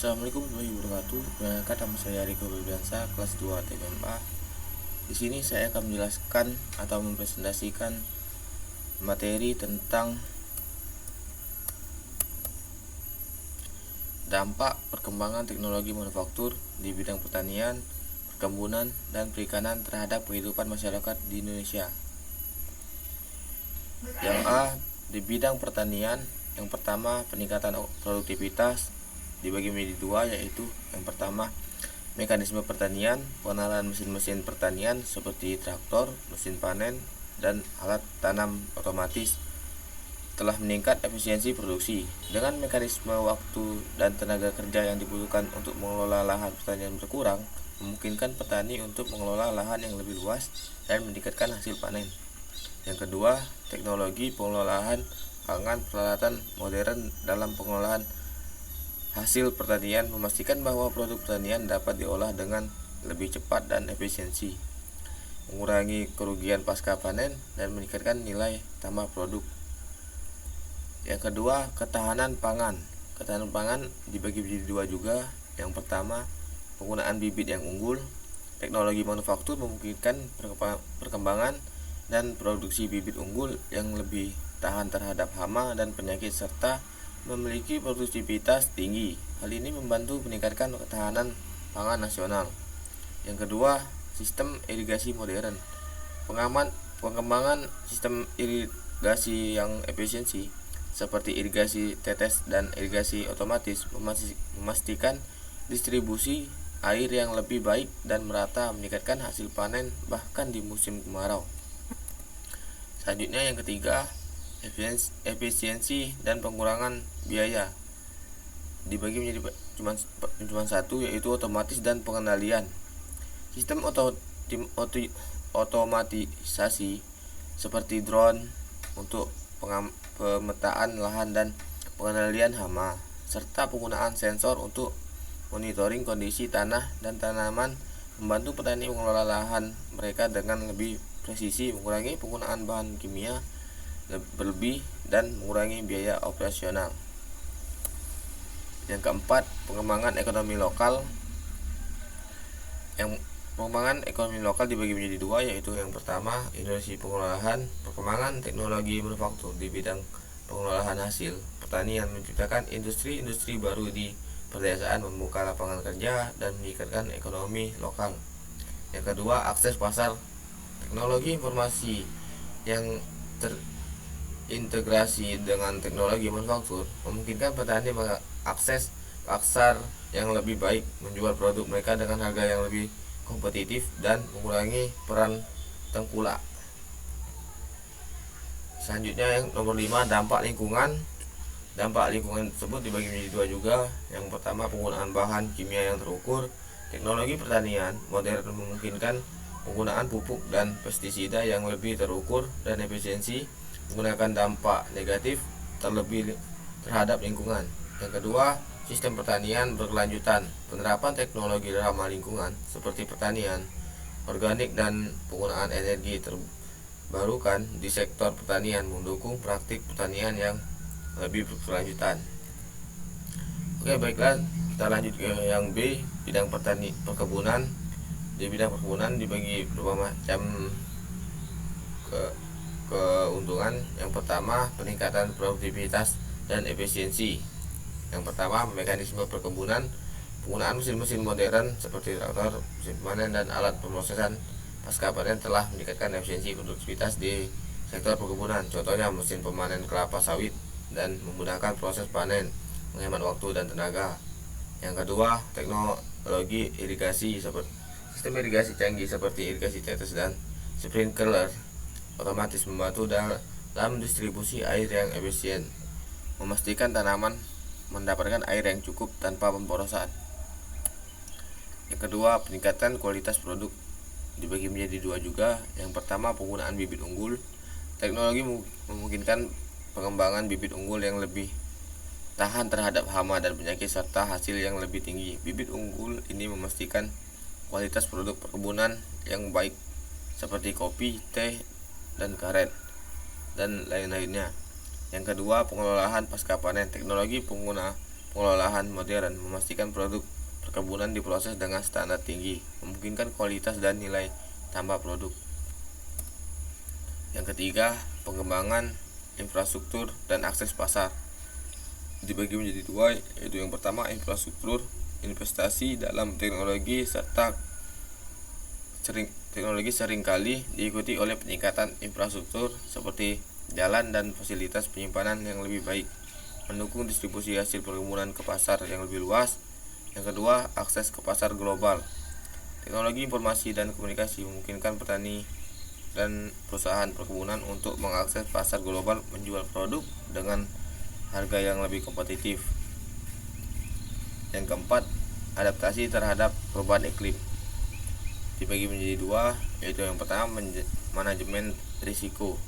Assalamualaikum warahmatullahi wabarakatuh. Perkenalkan, nama saya Riko Febriansa, kelas 2 TMA. Di sini saya akan menjelaskan atau mempresentasikan materi tentang dampak perkembangan teknologi manufaktur di bidang pertanian, perkebunan, dan perikanan terhadap kehidupan masyarakat di Indonesia. Yang A, di bidang pertanian, yang pertama peningkatan produktivitas dibagi menjadi dua, yaitu yang pertama mekanisme pertanian, pengenalan mesin-mesin pertanian seperti traktor, mesin panen, dan alat tanam otomatis telah meningkat efisiensi produksi. Dengan mekanisme waktu dan tenaga kerja yang dibutuhkan untuk mengelola lahan pertanian berkurang, memungkinkan petani untuk mengelola lahan yang lebih luas dan meningkatkan hasil panen. Yang kedua, teknologi pengelolaan pangan, peralatan modern dalam pengolahan hasil pertanian memastikan bahwa produk pertanian dapat diolah dengan lebih cepat dan efisiensi, mengurangi kerugian pasca panen, dan meningkatkan nilai tambah produk. Yang kedua, ketahanan pangan. Ketahanan pangan dibagi menjadi dua juga. Yang pertama, penggunaan bibit yang unggul. Teknologi manufaktur memungkinkan perkembangan dan produksi bibit unggul yang lebih tahan terhadap hama dan penyakit serta memiliki produktivitas tinggi. Hal ini membantu meningkatkan ketahanan pangan nasional. Yang kedua, sistem irigasi modern. Pengembangan sistem irigasi yang efisiensi seperti irigasi tetes dan irigasi otomatis memastikan distribusi air yang lebih baik dan merata, meningkatkan hasil panen bahkan di musim kemarau. Selanjutnya yang ketiga, efisiensi dan pengurangan biaya dibagi menjadi cuma satu, yaitu otomatis dan pengendalian. Sistem otomatisasi seperti drone untuk pemetaan lahan dan pengendalian hama, serta penggunaan sensor untuk monitoring kondisi tanah dan tanaman membantu petani mengelola lahan mereka dengan lebih presisi, mengurangi penggunaan bahan kimia berlebih, dan mengurangi biaya operasional. Yang keempat, pengembangan ekonomi lokal. Pengembangan ekonomi lokal dibagi menjadi dua, yaitu yang pertama inovasi pengolahan. Perkembangan teknologi manufaktur di bidang pengolahan hasil pertanian menciptakan industri-industri baru di pedesaan, membuka lapangan kerja, dan meningkatkan ekonomi lokal. Yang kedua, akses pasar. Teknologi informasi yang terintegrasi dengan teknologi manufaktur memungkinkan petani mengakses pasar yang lebih baik, menjual produk mereka dengan harga yang lebih kompetitif, dan mengurangi peran tengkulak. Selanjutnya yang nomor 5, dampak lingkungan. Dampak lingkungan tersebut dibagi menjadi dua juga. Yang pertama, penggunaan bahan kimia yang terukur. Teknologi pertanian modern memungkinkan penggunaan pupuk dan pestisida yang lebih terukur dan efisiensi, menggunakan dampak negatif terlebih terhadap lingkungan. Yang kedua, sistem pertanian berkelanjutan. Penerapan teknologi ramah lingkungan seperti pertanian organik dan penggunaan energi terbarukan di sektor pertanian mendukung praktik pertanian yang lebih berkelanjutan. Oke, baiklah, kita lanjut ke yang B, bidang perkebunan. Di bidang perkebunan dibagi beberapa macam keuntungan. Yang pertama, peningkatan produktivitas dan efisiensi. Yang pertama, mekanisme perkebunan. Penggunaan mesin-mesin modern seperti traktor, mesin panen, dan alat pemrosesan pasca panen telah meningkatkan efisiensi produktivitas di sektor perkebunan. Contohnya mesin pemanen kelapa sawit dan memudahkan proses panen, menghemat waktu dan tenaga. Yang kedua, teknologi irigasi. Sistem irigasi canggih seperti irigasi tetes dan sprinkler otomatis membantu dalam distribusi air yang efisien, memastikan tanaman mendapatkan air yang cukup tanpa pemborosan. Yang kedua, peningkatan kualitas produk dibagi menjadi dua juga. Yang pertama, penggunaan bibit unggul. Teknologi memungkinkan pengembangan bibit unggul yang lebih tahan terhadap hama dan penyakit serta hasil yang lebih tinggi. Bibit unggul ini memastikan kualitas produk perkebunan yang baik seperti kopi, teh, dan karet, dan lain-lainnya. Yang kedua, pengelolaan pasca panen. Teknologi pengolahan modern, memastikan produk perkebunan diproses dengan standar tinggi, memungkinkan kualitas dan nilai tambah produk. Yang ketiga, pengembangan infrastruktur dan akses pasar. Dibagi menjadi dua, yaitu yang pertama infrastruktur, investasi dalam teknologi serta teknologi seringkali diikuti oleh peningkatan infrastruktur seperti jalan dan fasilitas penyimpanan yang lebih baik, mendukung distribusi hasil perkebunan ke pasar yang lebih luas. Yang kedua, akses ke pasar global. Teknologi informasi dan komunikasi memungkinkan petani dan perusahaan perkebunan untuk mengakses pasar global, menjual produk dengan harga yang lebih kompetitif. Yang keempat, adaptasi terhadap perubahan iklim. Dibagi menjadi dua, yaitu yang pertama manajemen risiko.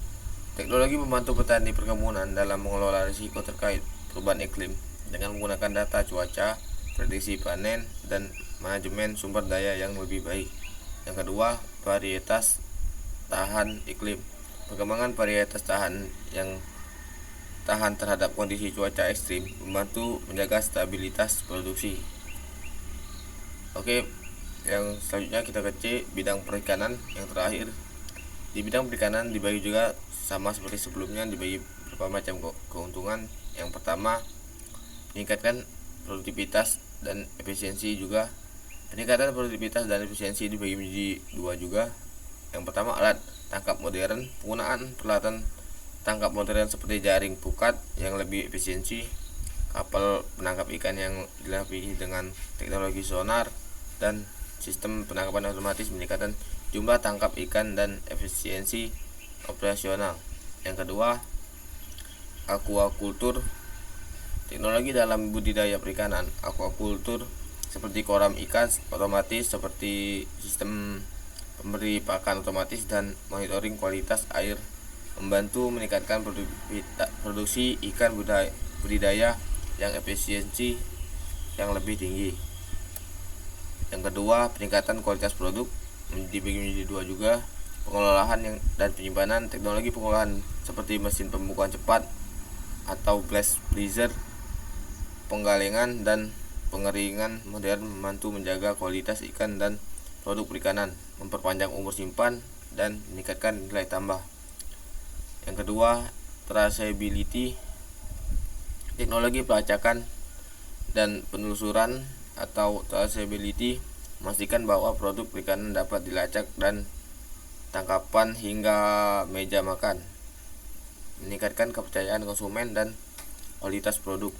Teknologi membantu petani perkebunan dalam mengelola risiko terkait perubahan iklim dengan menggunakan data cuaca, prediksi panen, dan manajemen sumber daya yang lebih baik. Yang kedua, varietas tahan iklim. Perkembangan varietas tahan yang tahan terhadap kondisi cuaca ekstrim membantu menjaga stabilitas produksi. Oke, yang selanjutnya kita ke C, bidang perikanan. Yang terakhir, di bidang perikanan dibagi juga sama seperti sebelumnya, dibagi beberapa macam keuntungan. Yang pertama, meningkatkan produktivitas dan efisiensi juga. Peningkatan produktivitas dan efisiensi dibagi menjadi dua juga. Yang pertama, alat tangkap modern. Penggunaan peralatan tangkap modern seperti jaring pukat yang lebih efisiensi, kapal penangkap ikan yang dilengkapi dengan teknologi sonar, dan sistem penangkapan otomatis meningkatkan jumlah tangkap ikan dan efisiensi operasional. Yang kedua, aquaculture. Teknologi dalam budidaya perikanan. Aquaculture seperti kolam ikan otomatis, seperti sistem pemberi pakan otomatis dan monitoring kualitas air, membantu meningkatkan produksi ikan budidaya yang efisiensi yang lebih tinggi. Yang kedua, peningkatan kualitas produk. Dibagi menjadi dua juga, pengelolaan dan penyimpanan. Teknologi pengolahan seperti mesin pembukaan cepat atau glass freezer, penggalengan dan pengeringan modern membantu menjaga kualitas ikan dan produk perikanan, memperpanjang umur simpan, dan meningkatkan nilai tambah. Yang kedua, traceability. Teknologi pelacakan dan penelusuran atau traceability memastikan bahwa produk perikanan dapat dilacak dan tangkapan hingga meja makan, meningkatkan kepercayaan konsumen dan kualitas produk.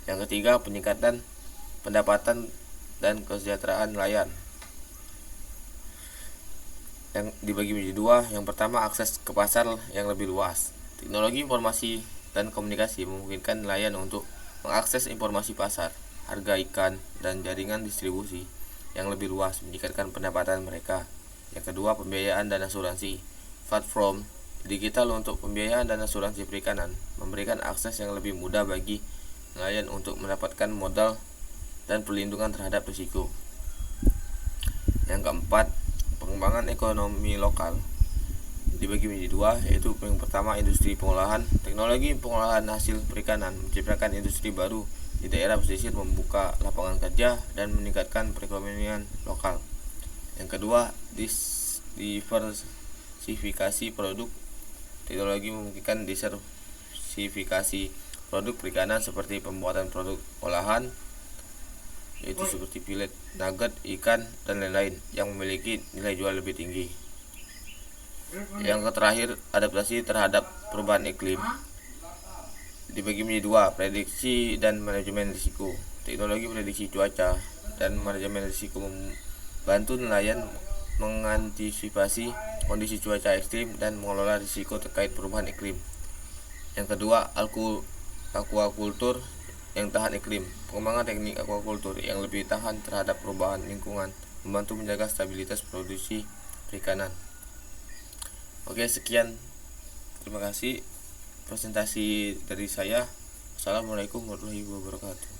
Yang ketiga, peningkatan pendapatan dan kesejahteraan nelayan. Yang dibagi menjadi dua, yang pertama akses ke pasar yang lebih luas. Teknologi informasi dan komunikasi memungkinkan nelayan untuk mengakses informasi pasar, harga ikan, dan jaringan distribusi yang lebih luas, meningkatkan pendapatan mereka. Yang kedua, pembiayaan dan asuransi. Platform digital untuk pembiayaan dan asuransi perikanan memberikan akses yang lebih mudah bagi nelayan untuk mendapatkan modal dan perlindungan terhadap risiko. Yang keempat, pengembangan ekonomi lokal. Dibagi menjadi dua, yaitu yang pertama industri pengolahan. Teknologi pengolahan hasil perikanan menciptakan industri baru di daerah pesisir, membuka lapangan kerja dan meningkatkan perekonomian lokal. Yang kedua, diversifikasi produk. Teknologi memungkinkan diversifikasi produk perikanan seperti pembuatan produk olahan, yaitu seperti filet, nugget, ikan, dan lain-lain yang memiliki nilai jual lebih tinggi. Yang terakhir, adaptasi terhadap perubahan iklim. Dibagi menjadi dua, prediksi dan manajemen risiko. Teknologi prediksi cuaca dan manajemen risiko membantu nelayan mengantisipasi kondisi cuaca ekstrim dan mengelola risiko terkait perubahan iklim. Yang kedua, aquaculture yang tahan iklim. Pengembangan teknik aquaculture yang lebih tahan terhadap perubahan lingkungan membantu menjaga stabilitas produksi perikanan. Oke, sekian. Terima kasih presentasi dari saya. Assalamualaikum warahmatullahi wabarakatuh.